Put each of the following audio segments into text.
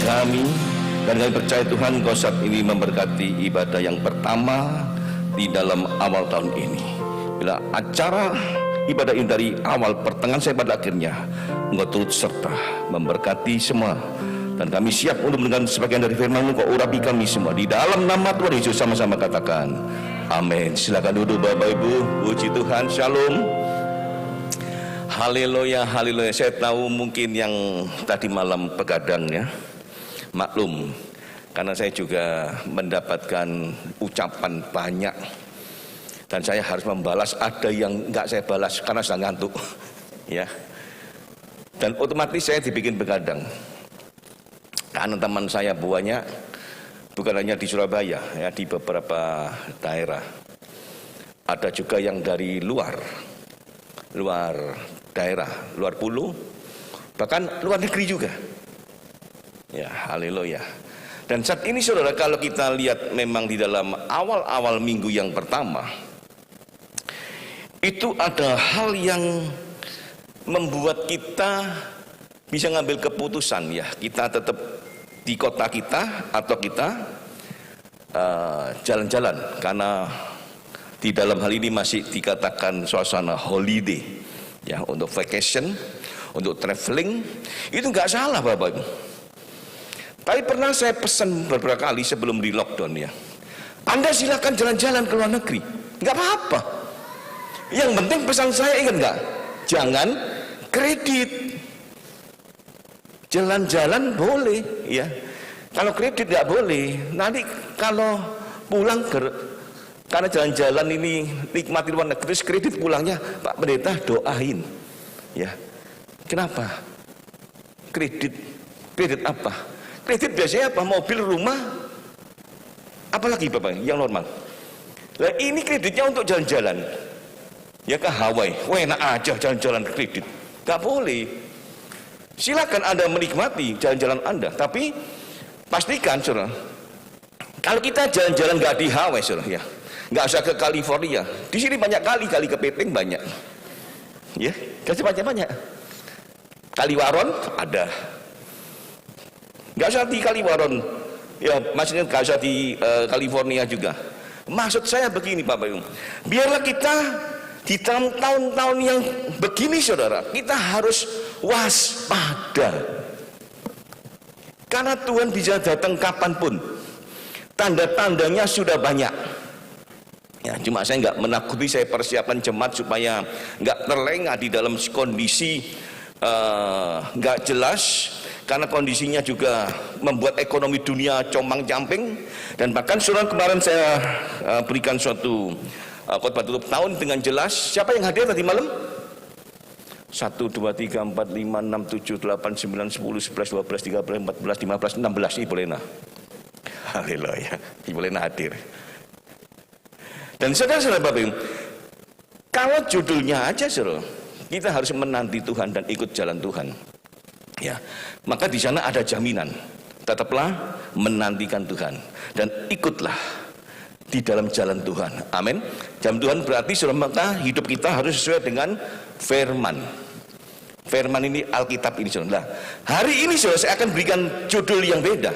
kami, dan kami percaya Tuhan Kau saat ini memberkati ibadah yang pertama di dalam awal tahun ini. Bila acara ibadah ini dari awal pertengahan sampai pada akhirnya, Engkau turut serta memberkati semua, dan kami siap untuk mendengar sebagian dari firman-Mu. Kau urapi kami semua di dalam nama Tuhan Yesus. Sama-sama katakan amin. Silakan duduk Bapak Ibu. Puji Tuhan. Shalom. Haleluya, haleluya. Saya tahu mungkin yang tadi malam begadang ya, maklum, karena saya juga mendapatkan ucapan banyak dan saya harus membalas. Ada yang enggak saya balas karena sudah ngantuk ya, dan otomatis saya dibikin begadang karena teman saya banyak, bukan hanya di Surabaya ya, di beberapa daerah, ada juga yang dari luar daerah, luar pulau, bahkan luar negeri juga ya. Haleluya. Dan saat ini saudara, kalau kita lihat memang di dalam awal-awal minggu yang pertama itu ada hal yang membuat kita bisa ngambil keputusan ya, kita tetap di kota kita atau kita jalan-jalan, karena di dalam hal ini masih dikatakan suasana holiday ya, untuk vacation, untuk traveling, itu nggak salah Bapak Ibu. Tapi pernah saya pesan beberapa kali sebelum di lockdown ya, Anda silakan jalan-jalan ke luar negeri, nggak apa-apa. Yang penting pesan saya, ingat nggak? Jangan kredit. Jalan-jalan boleh ya, kalau kredit nggak boleh. Nanti kalau pulang karena jalan-jalan ini nikmati luar negeri, kredit pulangnya Pak Pendeta doain ya. Kenapa? Kredit apa? Kredit biasanya apa? Mobil, rumah, apalagi Bapak yang normal. Nah ini kreditnya untuk jalan-jalan ya, ke Hawaii, enak aja jalan-jalan kredit. Gak boleh. Silakan Anda menikmati jalan-jalan Anda, tapi pastikan saudara, kalau kita jalan-jalan gak di Hawaii saudara ya, nggak usah ke California. Di sini banyak kali ke Pepeng banyak, ya, kasih banyak. Kaliwaron ada, nggak usah di Kaliwaron, ya, maksudnya nggak usah di California juga. Maksud saya begini Bapak Ibu, biarlah kita di tahun-tahun yang begini saudara, kita harus waspada, karena Tuhan bisa datang kapanpun. Tanda-tandanya sudah banyak. Ya, cuma saya nggak menakuti, saya persiapan jemaat supaya nggak terlengah di dalam kondisi nggak jelas, karena kondisinya juga membuat ekonomi dunia compang-camping. Dan bahkan saudara, kemarin saya berikan suatu khotbah tutup tahun dengan jelas. Siapa yang hadir tadi malam? 1, 2, 3, 4, 5, 6, 7, 8, 9, 10, 11, 12, 13, 14, 15, 16. Ibu Lena. Haleluya, Ibu Lena hadir. Dan saudara-saudara Bapak Ibu, kalau judulnya aja saudara, kita harus menanti Tuhan dan ikut jalan Tuhan ya, maka di sana ada jaminan, tetaplah menantikan Tuhan dan ikutlah di dalam jalan Tuhan. Amin. Jalan Tuhan berarti saudara, maka hidup kita harus sesuai dengan firman. Firman ini Alkitab ini saudara. Nah, hari ini saudara, saya akan berikan judul yang beda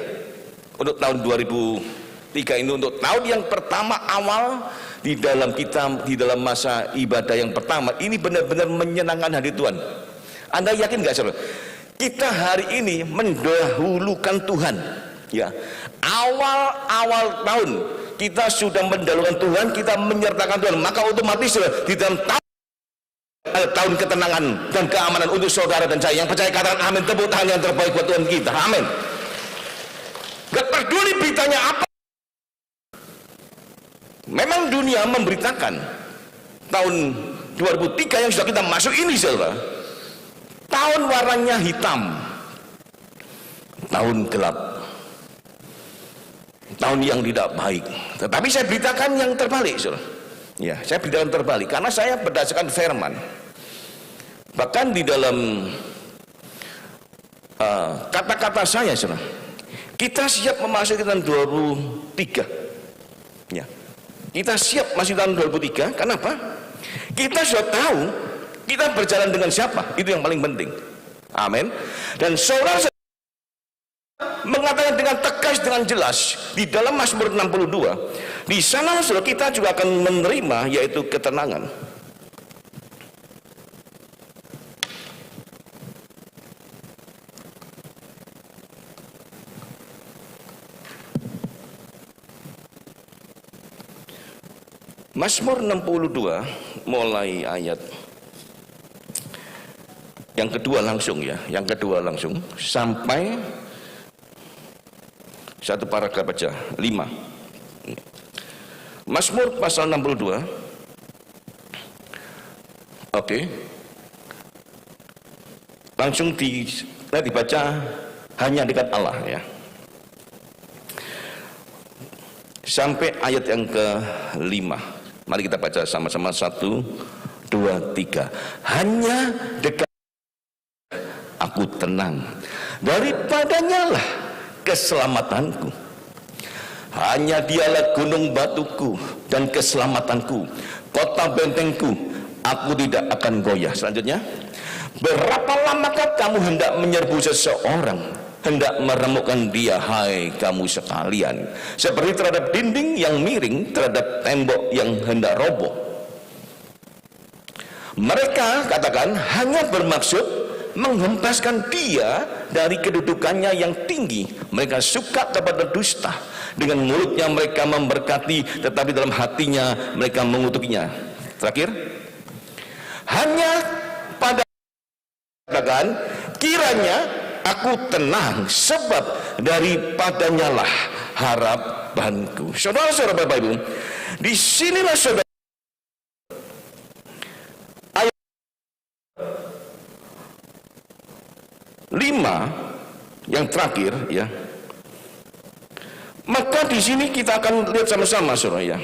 untuk tahun 2003 ini, untuk tahun yang pertama awal di dalam kita, di dalam masa ibadah yang pertama ini, benar-benar menyenangkan hati Tuhan. Anda yakin nggak saudara? Kita hari ini mendahulukan Tuhan ya. Awal-awal tahun kita sudah mendahulukan Tuhan, kita menyertakan Tuhan, maka otomatis saudara, di dalam tahun ketenangan dan keamanan untuk saudara dan saya. Yang percaya katakan amin. Tepuk tangan yang terbaik buat Tuhan kita. Amin. Gak peduli beritanya apa. Memang dunia memberitakan tahun 2003 yang sudah kita masuk ini saudara, tahun warnanya hitam, tahun gelap, tahun yang tidak baik. Tetapi saya beritakan yang terbalik saudara. Ya, saya beritakan terbalik karena saya berdasarkan firman. Bahkan di dalam kata-kata saya saudara, kita siap memasuki tahun 2003 ya. Kita siap masih tahun 2003. Kenapa? Kita sudah tahu kita berjalan dengan siapa, itu yang paling penting. Amin. Dan saudara mengatakan dengan tegas, dengan jelas di dalam Mazmur 62. Di sana saudara, kita juga akan menerima yaitu ketenangan. Mazmur 62 mulai ayat yang kedua langsung ya, yang kedua langsung sampai satu paragraf aja, 5. Mazmur pasal 62. Oke. Langsung dibaca hanya dekat Allah ya. Sampai ayat yang ke-5. Mari kita baca sama-sama, 1, 2, 3. Hanya dekat aku tenang, daripadanya lah keselamatanku. Hanya dialah gunung batuku dan keselamatanku, kota bentengku, aku tidak akan goyah. Selanjutnya, berapa lamakah kamu hendak menyerbu seseorang, hendak meremukkan dia, hai kamu sekalian, seperti terhadap dinding yang miring, terhadap tembok yang hendak roboh. Mereka katakan hanya bermaksud menghempaskan dia dari kedudukannya yang tinggi. Mereka suka kepada dusta. Dengan mulutnya mereka memberkati, tetapi dalam hatinya mereka mengutukinya. Terakhir, hanya pada katakan kiranya aku tenang, sebab daripadanya lah harapanku. Saudara-saudara, Bapak Ibu, disinilah saudara ayat 5 yang terakhir ya. Maka di sini kita akan lihat sama-sama saudara ya.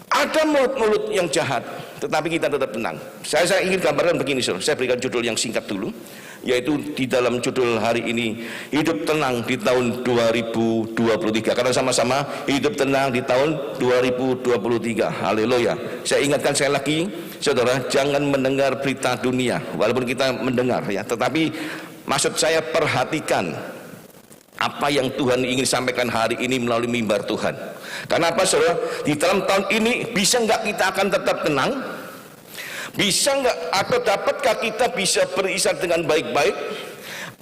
Ada mulut-mulut yang jahat, tetapi kita tetap tenang. Saya ingin gambarkan begini saudara. Saya berikan judul yang singkat dulu, yaitu di dalam judul hari ini, hidup tenang di tahun 2023. Karena sama-sama hidup tenang di tahun 2023. Haleluya. Saya ingatkan saya lagi, saudara, jangan mendengar berita dunia. Walaupun kita mendengar ya, tetapi maksud saya perhatikan apa yang Tuhan ingin sampaikan hari ini melalui mimbar Tuhan. Karena apa saudara? Di dalam tahun ini bisa nggak kita akan tetap tenang? Bisa nggak atau dapatkah kita bisa berisar dengan baik-baik?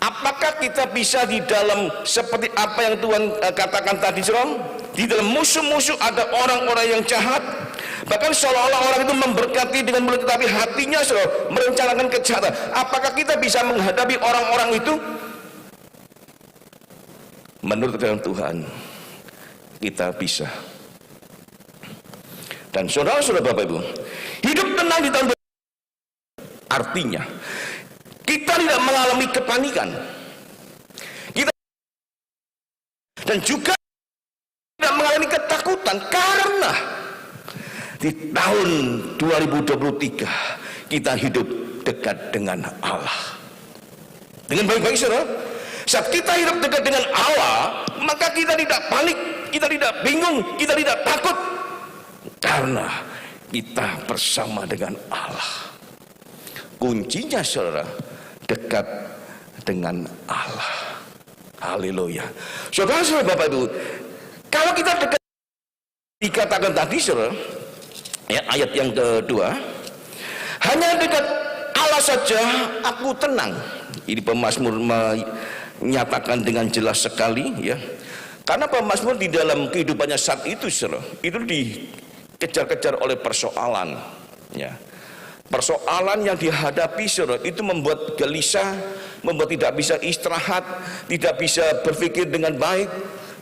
Apakah kita bisa di dalam seperti apa yang Tuhan katakan tadi saudara? Di dalam musuh-musuh ada orang-orang yang jahat. Bahkan seolah-olah orang itu memberkati dengan mulut, tetapi hatinya saudara merencanakan kejahatan. Apakah kita bisa menghadapi orang-orang itu? Menurut firman Tuhan, kita bisa. Dan saudara-saudara, Bapak Ibu, hidup tenang di tahun artinya kita tidak mengalami kepanikan, kita dan juga tidak mengalami ketakutan, karena di tahun 2023 kita hidup dekat dengan Allah. Dengan baik-baik saudara. Saat kita hidup dekat dengan Allah, maka kita tidak panik, kita tidak bingung, kita tidak takut, karena kita bersama dengan Allah. Kuncinya saudara, dekat dengan Allah. Haleluya. Saudara-saudara, Bapak Ibu, kalau kita dekat, dikatakan tadi saudara ya, ayat yang kedua, hanya dekat Allah saja aku tenang. Ini pemazmur menyatakan dengan jelas sekali ya. Karena pemazmur di dalam kehidupannya saat itu saudara, itu dikejar-kejar oleh persoalan ya. Persoalan yang dihadapi saudara itu membuat gelisah, membuat tidak bisa istirahat, tidak bisa berpikir dengan baik,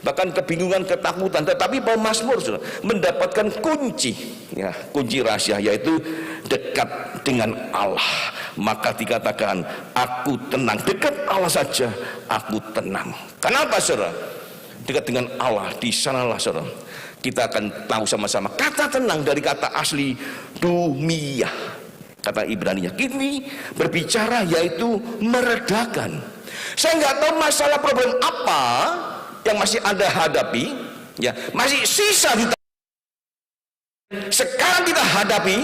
bahkan kebingungan, ketakutan. Tetapi pemazmur saudara mendapatkan kunci ya, kunci rahasia, yaitu dekat dengan Allah. Maka dikatakan aku tenang, dekat Allah saja aku tenang. Kenapa saudara? Dekat dengan Allah, di sanalah saudara kita akan tahu sama-sama kata tenang dari kata asli dumia, kata Ibrani-nya. Ini berbicara yaitu meredakan. Saya nggak tahu masalah problem apa yang masih Anda hadapi ya, masih sisa di sekarang kita hadapi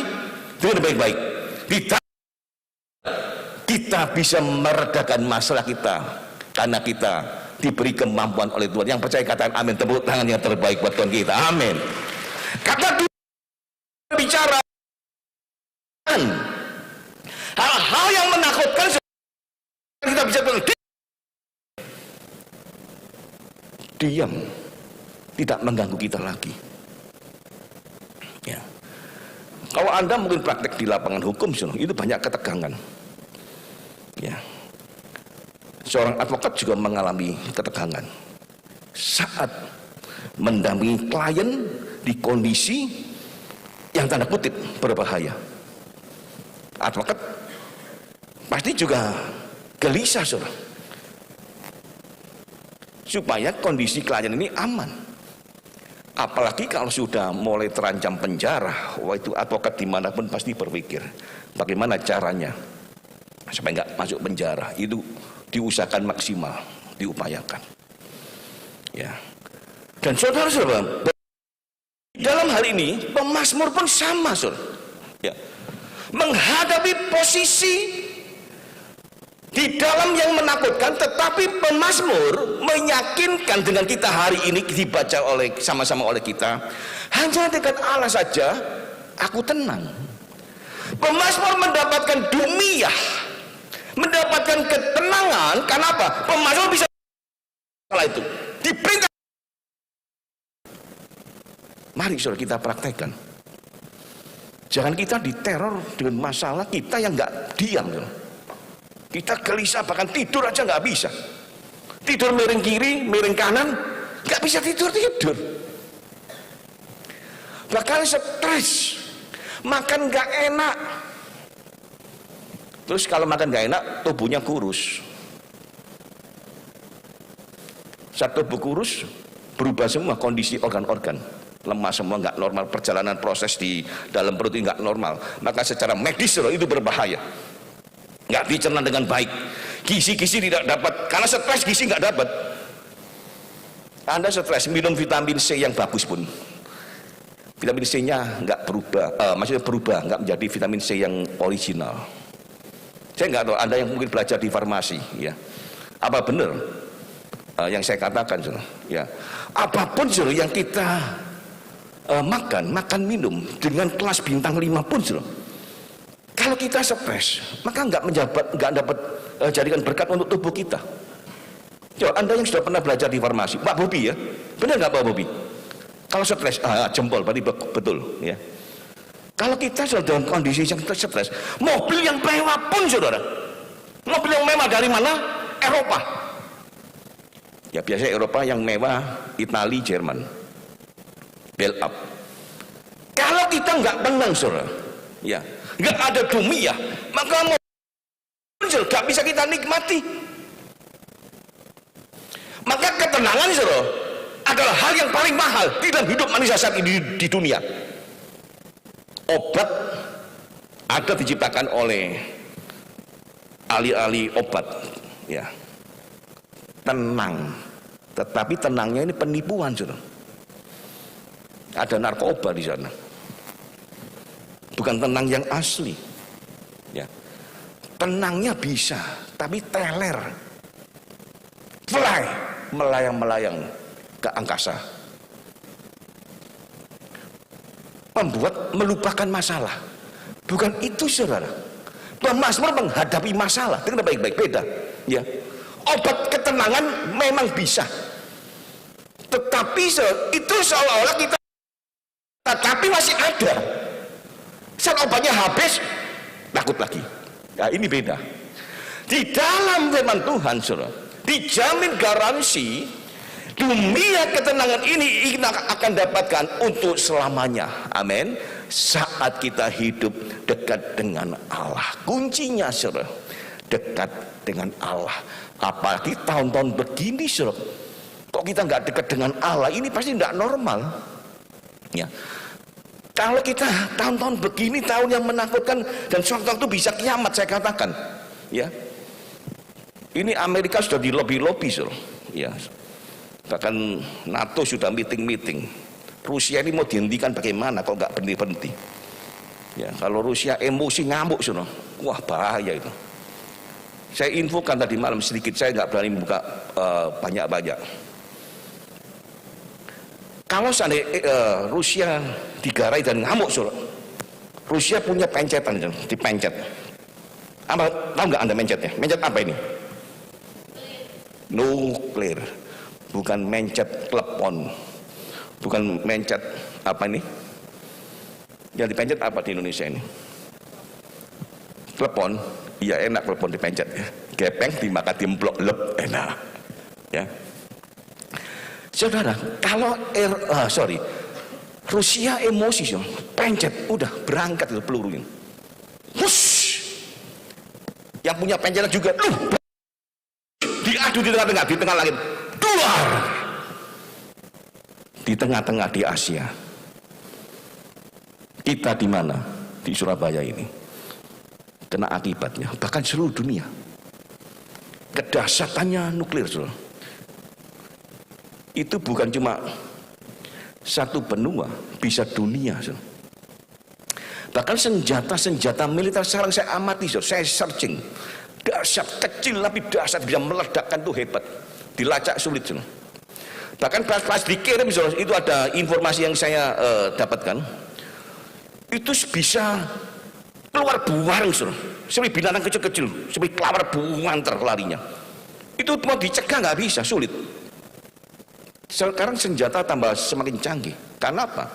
dengan baik-baik. Kita bisa meredakan masalah kita karena kita diberi kemampuan oleh Tuhan. Yang percaya katakan amin. Tepuk tangan yang terbaik buat Tuhan kita. Amin. Kata Tuhan bicara hal-hal yang menakutkan, kita bisa diam, tidak mengganggu kita lagi. Ya. Kalau Anda mungkin praktek di lapangan hukum, itu banyak ketegangan. Ya. Seorang advokat juga mengalami ketegangan saat mendampingi klien di kondisi yang tanda kutip berbahaya. Advokat pasti juga gelisah, saudara, supaya kondisi klien ini aman. Apalagi kalau sudah mulai terancam penjara, wah itu advokat dimanapun pasti berpikir bagaimana caranya supaya nggak masuk penjara. Itu diusahakan maksimal, diupayakan. Ya. Dan saudara-saudara, dalam hal ini pemazmur pun sama, saudara. Ya. Menghadapi posisi di dalam yang menakutkan, tetapi pemazmur meyakinkan dengan kita hari ini dibaca oleh sama-sama oleh kita, hanya dekat Allah saja aku tenang. Pemazmur mendapatkan dumiyah, mendapatkan ketenangan. Kenapa? Pemazmur bisa salah itu diperintah. Mari saudara kita praktekkan. Jangan kita diteror dengan masalah kita yang nggak diam, saudara. Kita gelisah, bahkan tidur aja nggak bisa. Tidur miring kiri, miring kanan, nggak bisa tidur. Bahkan stres, makan nggak enak. Terus kalau makan nggak enak, tubuhnya kurus. Saat tubuh kurus, berubah semua kondisi organ-organ. Lemah semua, nggak normal, perjalanan proses di dalam perut ini nggak normal. Maka secara medis itu berbahaya. Nggak dicerna dengan baik, gizi-gizi tidak dapat, karena stres gizi nggak dapat. Anda stres, minum vitamin C yang bagus pun vitamin C nya nggak berubah, maksudnya berubah, nggak menjadi vitamin C yang original. Saya nggak tahu, Anda yang mungkin belajar di farmasi, ya, apa benar yang saya katakan, ya, apapun yang kita makan minum dengan kelas bintang 5 pun, kalau kita stres, maka nggak dapat jadikan berkat untuk tubuh kita. Coba Anda yang sudah pernah belajar di farmasi, Pak Bobi ya, benar nggak Pak Bobi? Kalau stres, jempol, berarti betul, ya. Kalau kita sudah dalam kondisi yang stres, mobil yang mewah pun, saudara, mobil yang mewah dari mana? Eropa. Ya biasanya Eropa yang mewah, Italia, Jerman, bel up. Kalau kita nggak tenang, saudara, ya. Nggak ada dumiyah, maka muncul nggak bisa kita nikmati. Maka ketenangan, saudara, adalah hal yang paling mahal di dalam hidup manusia saat ini di dunia. Obat ada diciptakan oleh ahli-ahli obat, ya, tenang, tetapi tenangnya ini penipuan, saudara. Ada narkoba di sana. Bukan tenang yang asli, ya. Tenangnya bisa, tapi teler, fly, melayang-melayang ke angkasa, membuat melupakan masalah. Bukan itu, saudara. Pemazmur menghadapi masalah dengan baik-baik, beda, ya. Obat ketenangan memang bisa, tetapi itu seolah-olah kita, tetapi masih ada. Saat obatnya habis, takut lagi. Nah, ini beda. Di dalam firman Tuhan, saudara, dijamin garansi dunia ketenangan ini kita akan dapatkan untuk selamanya. Amin. Saat kita hidup dekat dengan Allah. Kuncinya, saudara, dekat dengan Allah. Apalagi tahun-tahun begini, saudara, kok kita nggak dekat dengan Allah, ini pasti nggak normal, ya. Kalau kita tahun-tahun begini, tahun yang menakutkan, dan suatu waktu bisa kiamat, saya katakan, ya. Ini Amerika sudah di lobby-lobby, ya. Bahkan NATO sudah meeting-meeting. Rusia ini mau dihentikan bagaimana kalau nggak berhenti-berhenti. Ya, kalau Rusia emosi ngamuk, wah bahaya itu. Saya infokan tadi malam sedikit, saya nggak berani membuka banyak-banyak. Kalau seandainya Rusia digarai dan ngamuk, Rusia punya pencetan, dipencet. Apa, tahu nggak Anda mencetnya? Mencet apa ini? Nuklir. Bukan mencet telepon. Bukan mencet apa ini? Yang dipencet apa di Indonesia ini? Telepon. Iya, enak telepon dipencet ya. Gepeng dimakan dimplok lep, enak. Ya. Saudara, kalau Rusia emosi, pencet, udah berangkat itu pelurunya. Hush! Yang punya pencetan juga, diadu di tengah langit, keluar. Di tengah-tengah di Asia. Kita di mana? Di Surabaya ini. Kena akibatnya, bahkan seluruh dunia. Kedahsyatannya nuklir, itu bukan cuma satu benua, bisa dunia. Bahkan senjata-senjata militer sekarang saya amati, saya searching. Dahsyat kecil tapi dahsyat, bisa meledakkan, tuh hebat. Dilacak sulit. Bahkan pas dikirim, itu ada informasi yang saya dapatkan. Itu bisa keluar buang, seperti binatang kecil-kecil, seperti kelawar buanter larinya. Itu mau dicegah nggak bisa, sulit. Sekarang senjata tambah semakin canggih. Karena apa?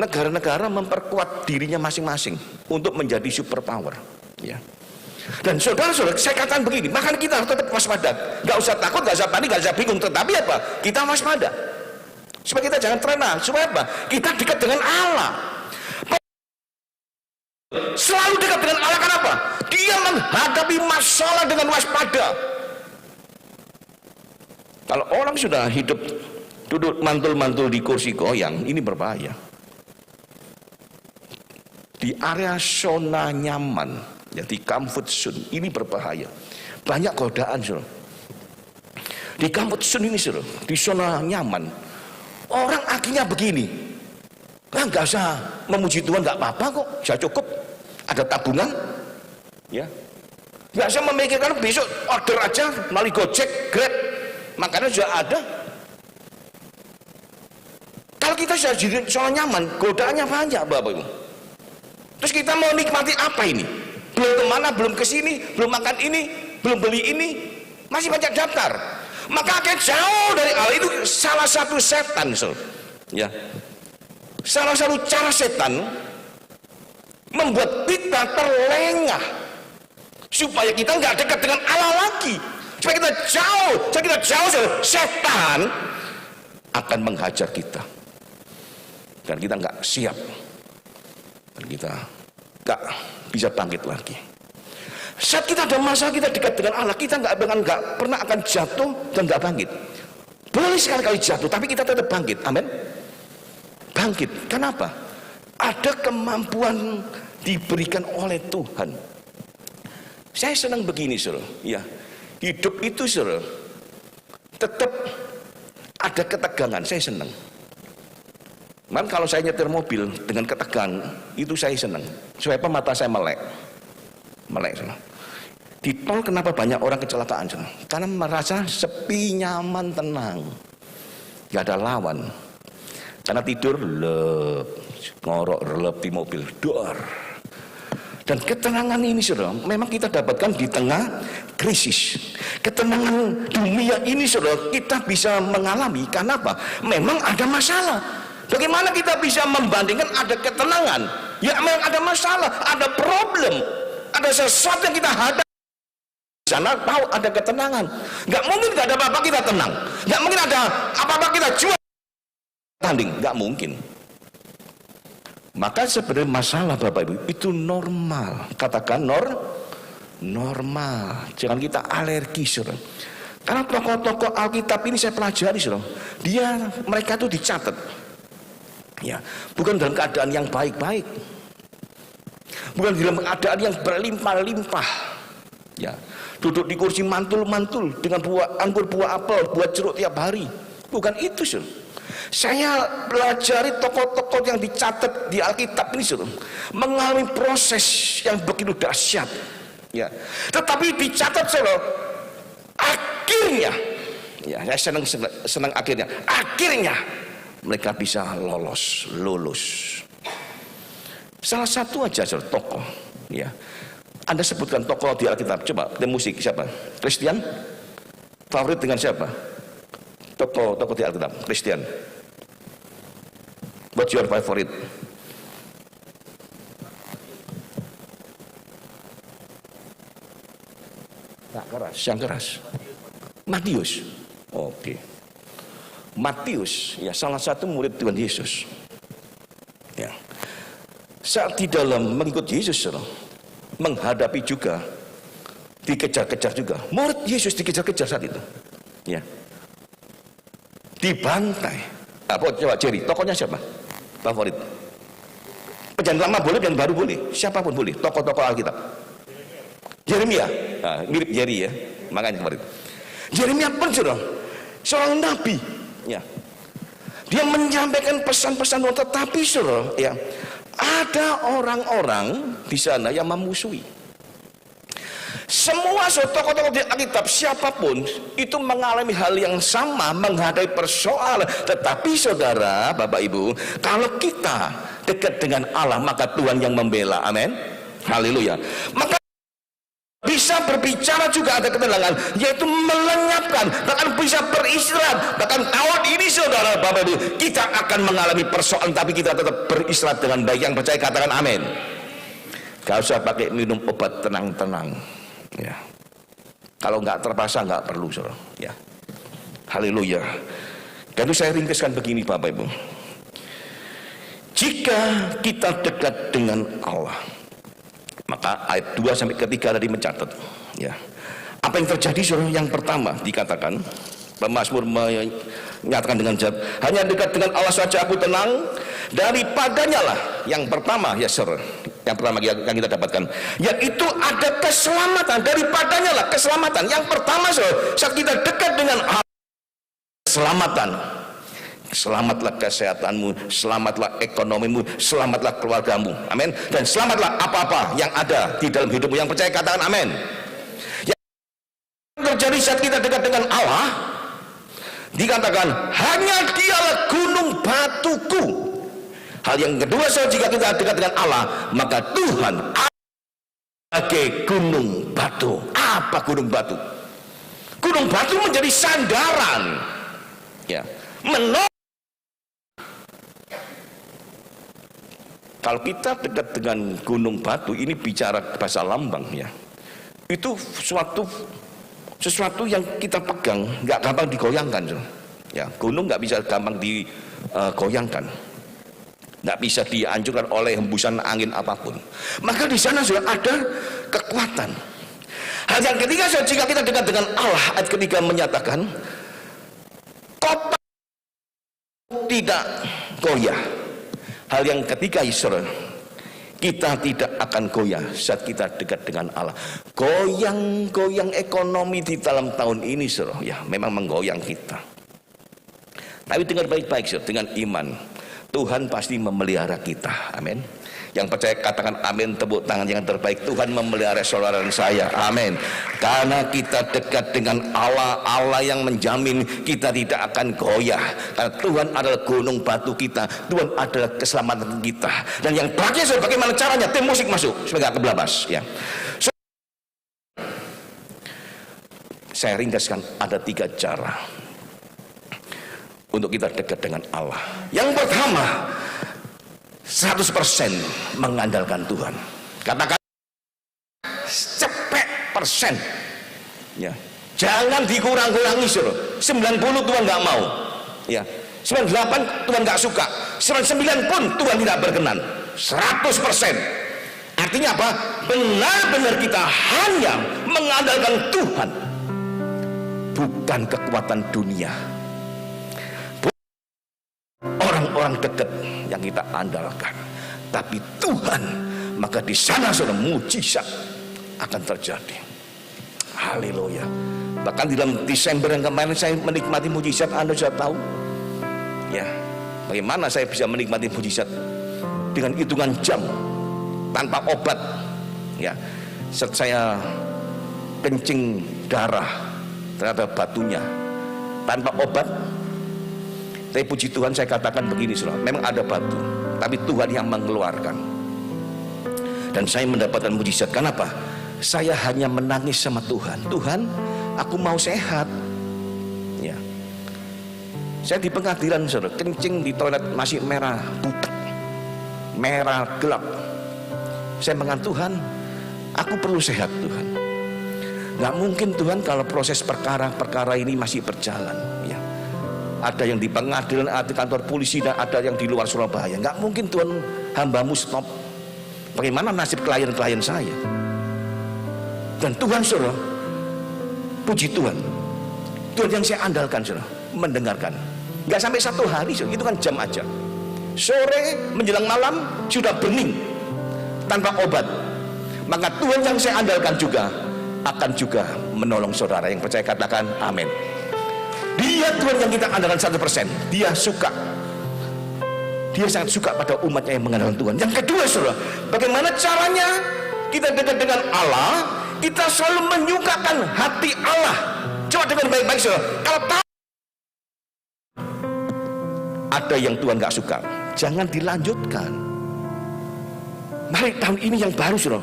Negara-negara memperkuat dirinya masing-masing untuk menjadi superpower. Ya. Dan saudara-saudara, saya katakan begini, makanya kita harus tetap waspada. Nggak usah takut, nggak usah panik, nggak usah bingung. Tetapi apa? Kita waspada. Supaya kita jangan terlena. Supaya apa? Kita dekat dengan Allah. Selalu dekat dengan Allah. Kenapa? Dia menghadapi masalah dengan waspada. Kalau orang sudah hidup duduk mantul-mantul di kursi goyang, ini berbahaya. Di area zona nyaman, ya, di comfort zone, ini berbahaya. Banyak godaan, di comfort zone ini, di zona nyaman, orang akhirnya begini. Nggak usah memuji Tuhan, nggak apa-apa kok, saya cukup, ada tabungan, ya. Nggak usah memikirkan besok order aja melalui Gojek, Grab, makanan sudah ada. Kalau kita sudah jadi zona nyaman, godaannya banyak, Bapak Ibu. Terus kita mau nikmati apa ini? Belum kemana, belum kesini, belum makan ini, belum beli ini, masih banyak daftar. Maka akan jauh dari Allah. Itu salah satu setan, ya. Salah satu cara setan membuat kita terlengah supaya kita nggak dekat dengan Allah lagi, supaya kita jauh, setan akan menghajar kita dan kita nggak siap, dan kita nggak bisa bangkit lagi. Saat kita ada masalah, kita dekat dengan Allah, kita nggak pernah akan jatuh dan nggak bangkit. Boleh sekali-kali jatuh, tapi kita tetap bangkit. Amin. Bangkit. Kenapa? Ada kemampuan diberikan oleh Tuhan. Saya senang begini, saudara. Ya, hidup itu, saudara, tetap ada ketegangan. Saya senang. Man, kalau saya nyetir mobil dengan ketegangan, itu saya senang. Supaya mata saya melek, saudara. Di tol kenapa banyak orang kecelakaan, saudara? Karena merasa sepi, nyaman, tenang, gak ada lawan. Karena tidur lep, ngorok relep di mobil, dor. Dan ketenangan ini, saudara, memang kita dapatkan di tengah krisis. Ketenangan dunia ini, saudara, kita bisa mengalami. Karena apa? Memang ada masalah. Bagaimana kita bisa membandingkan ada ketenangan? Ya memang ada masalah, ada problem, ada sesuatu yang kita hadapi. Di sana tahu ada ketenangan. Nggak mungkin nggak ada apa-apa kita tenang. Nggak mungkin ada apa-apa kita jual tanding. Nggak mungkin. Maka sebenarnya masalah, Bapak Ibu, itu normal. Katakan normal. Jangan kita alergi, saudara. Karena tokoh-tokoh Alkitab ini saya pelajari, saudara. Mereka itu dicatat. Ya, bukan dalam keadaan yang baik-baik. Bukan dalam keadaan yang berlimpah-limpah. Ya, duduk di kursi mantul-mantul dengan buah anggur, buah apel, buah jeruk tiap hari. Bukan itu, saudara. Saya pelajari tokoh-tokoh yang dicatat di Alkitab ini, saudara, mengalami proses yang begitu dahsyat. Ya, tetapi dicatat saudara, akhirnya, ya saya senang akhirnya mereka bisa lulus. Salah satu aja saudara, tokoh, ya. Anda sebutkan tokoh di Alkitab, coba di musik siapa? Christian? Favorit dengan siapa? Tokoh di Alkitab, Christian. What's your favorite? Yang keras. Matius. Oke. Matius, ya salah satu murid Tuhan Yesus. Ya. Saat di dalam mengikut Yesus, saudara, menghadapi juga dikejar-kejar juga. Murid Yesus dikejar-kejar saat itu. Ya. Dibantai. Apa coba Jerry, tokohnya siapa? Favorit. Penjanjian lama boleh dan baru boleh. Siapapun boleh. Tokoh-tokoh Alkitab. Yeremia. Nah, mirip Jerry ya. Makanya kemarin. Yeremia pun seorang nabi. Ya. Dia menyampaikan pesan-pesan, tetapi saudara, ya, ada orang-orang di sana yang memusuhi. Semua tokoh-tokoh di Alkitab siapapun itu mengalami hal yang sama, menghadapi persoalan. Tetapi saudara, Bapak Ibu, kalau kita dekat dengan Allah, maka Tuhan yang membela. Amin. Haleluya. Maka bisa berbicara juga ada ketenangan, yaitu melenyapkan, bahkan bisa beristirahat. Bahkan tahun ini saudara, Bapak Ibu, kita akan mengalami persoalan, tapi kita tetap beristirahat dengan baik. Yang percaya katakan amin. Gak usah pakai minum obat tenang-tenang, ya. Kalau nggak terpaksa nggak perlu, saudara. Ya. Haleluya. Dan itu saya ringkaskan begini, Bapak Ibu. Jika kita dekat dengan Allah, maka ayat 2 sampai ke 3 tadi mencatat, ya. Apa yang terjadi saudara? Yang pertama dikatakan, pemazmur menyatakan dengan jelas, hanya dekat dengan Allah saja aku tenang, daripadanya lah. Yang pertama, ya saudara, yang pertama yang kita dapatkan, yaitu ada keselamatan. Daripadanya lah keselamatan. Yang pertama saudara, saat kita dekat dengan Allah, keselamatan. Selamatlah kesehatanmu, selamatlah ekonomimu, selamatlah keluargamu, amin. Dan selamatlah apa-apa yang ada di dalam hidupmu. Yang percaya katakan amin. Yang terjadi saat kita dekat dengan Allah, dikatakan hanya dialah gunung batuku. Hal yang kedua, jika kita dekat dengan Allah, maka Tuhan sebagai gunung batu. Apa gunung batu? Gunung batu menjadi sandaran, ya, menolak. Kalau kita dekat dengan gunung batu, ini bicara bahasa lambang, ya. Itu sesuatu yang kita pegang, nggak gampang digoyangkan, ya. Gunung nggak bisa gampang digoyangkan, nggak bisa dihancurkan oleh hembusan angin apapun. Maka di sana sudah ada kekuatan. Hal yang ketiga, jika kita dekat dengan Allah, ayat ketiga menyatakan kota tidak goyah. Hal yang ketiga, saudara, kita tidak akan goyah saat kita dekat dengan Allah. Goyang-goyang ekonomi di dalam tahun ini, saudara, ya, memang menggoyang kita. Tapi dengar baik-baik, saudara, dengan iman, Tuhan pasti memelihara kita. Amin. Yang percaya katakan amin, tepuk tangan yang terbaik. Tuhan memelihara saudara dan saya, amin. Karena kita dekat dengan Allah, Allah yang menjamin kita tidak akan goyah. Karena Tuhan adalah gunung batu kita, Tuhan adalah keselamatan kita. Dan yang terakhir, bagaimana caranya? Tim musik masuk supaya gak kebelabas, ya. Saya ringkaskan, ada 3 cara untuk kita dekat dengan Allah. Yang pertama, 100% mengandalkan Tuhan. Katakan 100%, ya. Jangan dikurang-kurangi, saudara. 90 Tuhan nggak mau, ya. 98 Tuhan nggak suka, 99 pun Tuhan tidak berkenan. 100%. Artinya apa? Benar-benar kita hanya mengandalkan Tuhan, bukan kekuatan dunia, orang dekat yang kita andalkan, tapi Tuhan. Maka di sana saudara, mujizat akan terjadi. Haleluya. Bahkan di dalam Desember yang kemarin saya menikmati mujizat. Anda sudah tahu, ya, bagaimana saya bisa menikmati mujizat dengan hitungan jam tanpa obat, ya. Saat saya kencing darah terhadap batunya tanpa obat, tapi puji Tuhan saya katakan begini, saudara, memang ada batu, tapi Tuhan yang mengeluarkan. Dan saya mendapatkan mujizat. Kenapa? Saya hanya menangis sama Tuhan. Tuhan, aku mau sehat. Ya. Saya di pengadilan, saudara, kencing di toilet masih merah butek, merah gelap. Saya mengatakan, Tuhan, aku perlu sehat, Tuhan. Gak mungkin Tuhan kalau proses perkara ini masih berjalan, ya. Ada yang di pengadilan, ada di kantor polisi, dan ada yang di luar Surabaya. Gak mungkin Tuhan, hambamu stop. Bagaimana nasib klien-klien saya? Dan Tuhan, saudara, puji Tuhan, Tuhan yang saya andalkan, saudara, mendengarkan. Gak sampai 1 hari, saudara, itu kan jam aja. Sore menjelang malam sudah bening tanpa obat. Maka Tuhan yang saya andalkan juga akan juga menolong saudara. Yang percaya katakan amin. Dia Tuhan yang kita andalkan 100%. Dia suka, dia sangat suka pada umatnya yang mengandalkan Tuhan. Yang kedua, saudara, bagaimana caranya kita dekat dengan Allah? Kita selalu menyukakan hati Allah. Coba dengar baik-baik, saudara. Kalau tahu ada yang Tuhan gak suka, jangan dilanjutkan. Mari tahun ini yang baru, saudara,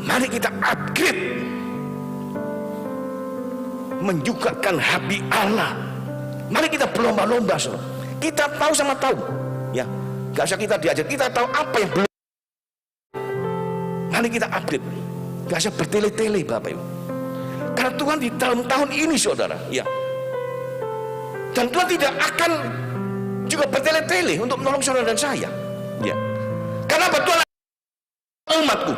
mari kita upgrade, menyukakan hati Allah. Mari kita berlomba-lomba, saudara. Kita tahu sama tahu, ya, gak usah kita diajar, kita tahu apa yang belum. Mari kita update, gak usah bertele-tele, Bapak Ibu. Karena Tuhan di dalam tahun ini, saudara, ya, dan Tuhan tidak akan juga bertele-tele untuk menolong saudara dan saya, ya. Karena Tuhan umatku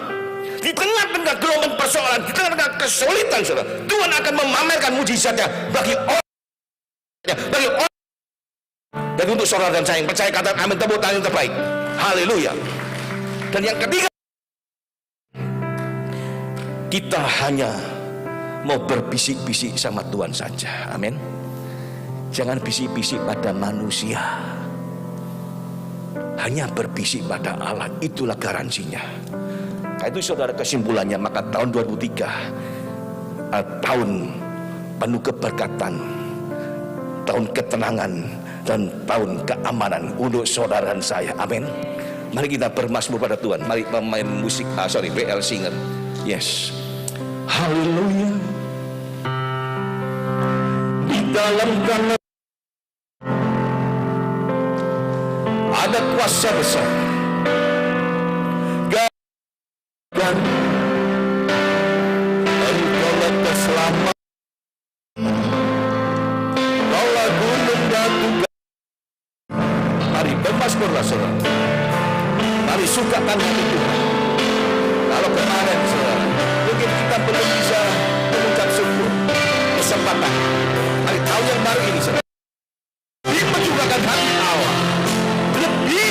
di tengah-tengah gelombang persoalan, di tengah-tengah kesulitan, saudara, Tuhan akan memamerkan mujizatnya bagi orang, dan untuk saudara dan saya yang percaya katakan amin, tepuk tangan yang terbaik, haleluya. Dan yang ketiga, kita hanya mau berbisik-bisik sama Tuhan saja, amin. Jangan bisik-bisik pada manusia, hanya berbisik pada Allah, itulah garansinya. Nah, itu saudara kesimpulannya. Maka tahun 2003 tahun penuh keberkatan, tahun ketenangan, dan tahun keamanan untuk saudara dan saya, amin. Mari kita bermazmur pada Tuhan. Mari pemain musik, WL singer, yes, haleluya. Di dalam kanan ada kuasa besar, dan engkaulah keselamatan. Kaulah gunung batu. Mari bermazmurlah, saudara. Mari sukakan hati Tuhan. Kalau kemarin, saudara, mungkin kita belum bisa mengucap syukur, kesempatan. Mari tahun yang baru ini, saudara, dimenyukakan hati Allah. Lebih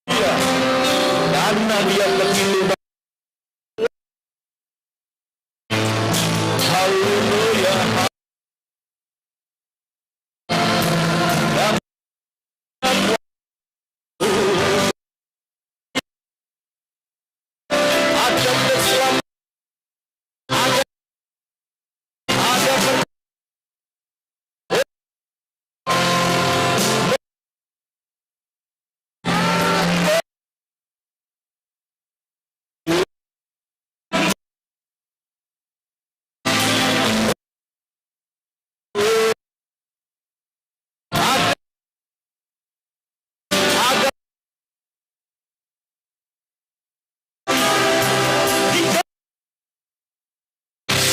dia, karena dia begitu baik. Haleluya. Ada keselamatan, ada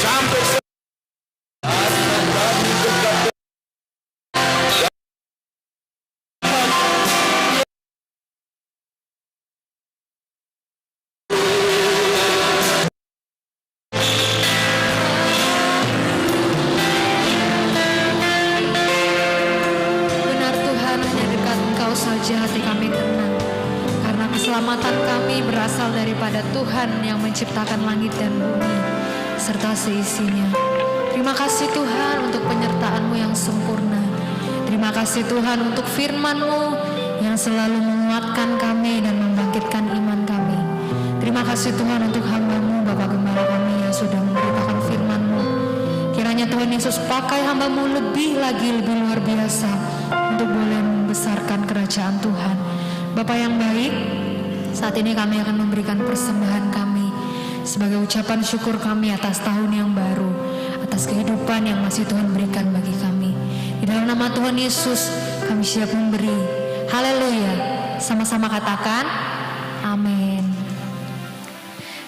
sampai benar Tuhan, hanya dekat Engkau saja hati kami tenang. Karena keselamatan kami berasal daripada Tuhan yang menciptakan langit dan bumi serta seisinya. Terima kasih Tuhan untuk penyertaan-Mu yang sempurna. Terima kasih Tuhan untuk firman-Mu yang selalu menguatkan kami dan membangkitkan iman kami. Terima kasih Tuhan untuk hamba-Mu, Bapak Gembala kami yang sudah memberitakan firman-Mu. Kiranya Tuhan Yesus pakai hamba-Mu lebih luar biasa untuk boleh membesarkan kerajaan Tuhan. Bapak yang baik, saat ini kami akan memberikan persembahan kami sebagai ucapan syukur kami atas tahun yang baru, atas kehidupan yang masih Tuhan berikan bagi kami. Di dalam nama Tuhan Yesus kami siap memberi. Haleluya. Sama-sama katakan amin.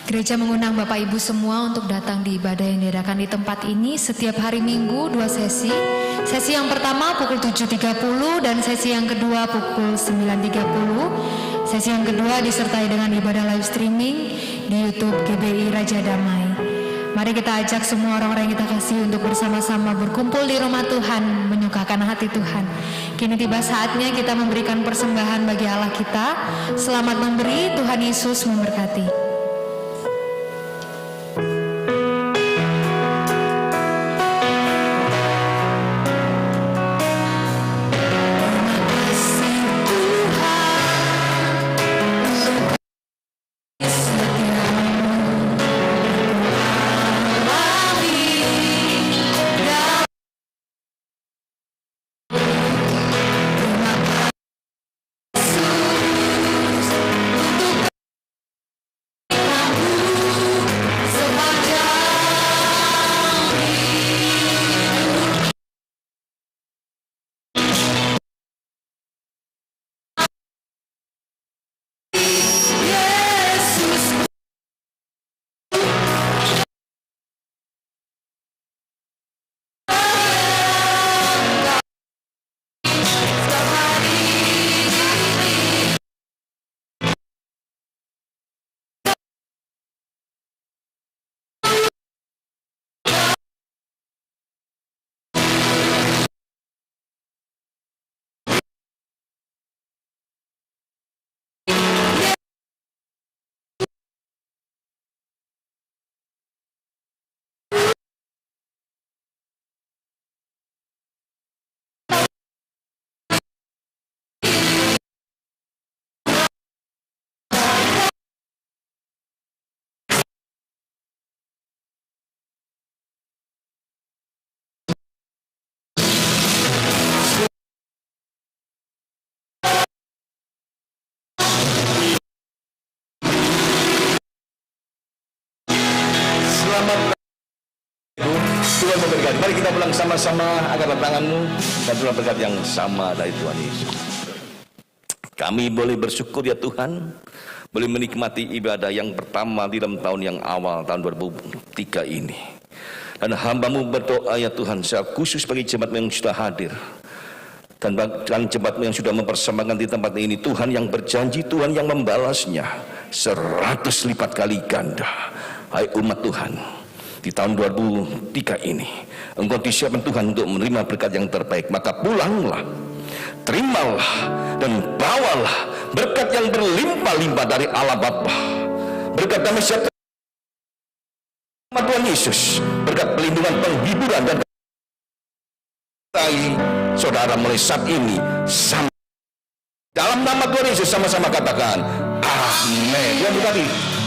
Gereja mengundang Bapak Ibu semua untuk datang di ibadah yang diadakan di tempat ini setiap hari Minggu 2 sesi. Sesi yang pertama pukul 7.30 dan sesi yang kedua pukul 9.30. Sesi yang kedua disertai dengan ibadah live streaming di YouTube GBI Raja Damai. Mari kita ajak semua orang-orang yang kita kasih untuk bersama-sama berkumpul di rumah Tuhan, menyukakan hati Tuhan. Kini tiba saatnya kita memberikan persembahan bagi Allah kita. Selamat memberi, Tuhan Yesus memberkati. Tuhan memberkati. Mari kita pulang sama-sama angkat tanganmu dan terima berkat yang sama dari Tuhan Yesus. Kami boleh bersyukur ya Tuhan, boleh menikmati ibadah yang pertama di dalam tahun yang awal, tahun 2003 ini. Dan hamba-Mu berdoa ya Tuhan, secara khusus bagi jemaat yang sudah hadir dan jemaat yang sudah mempersembahkan di tempat ini. Tuhan yang berjanji, Tuhan yang membalasnya 100 lipat kali ganda. Hai umat Tuhan, di tahun 2003 ini engkau disiapkan Tuhan untuk menerima berkat yang terbaik. Maka pulanglah, terimalah dan bawalah berkat yang berlimpah-limpah dari Allah Bapa, berkat damai sejahtera Tuhan Yesus, berkat pelindungan, penghiburan dan saudara mulai saat ini dalam nama Tuhan Yesus. Sama-sama katakan amin. Tuhan berkati.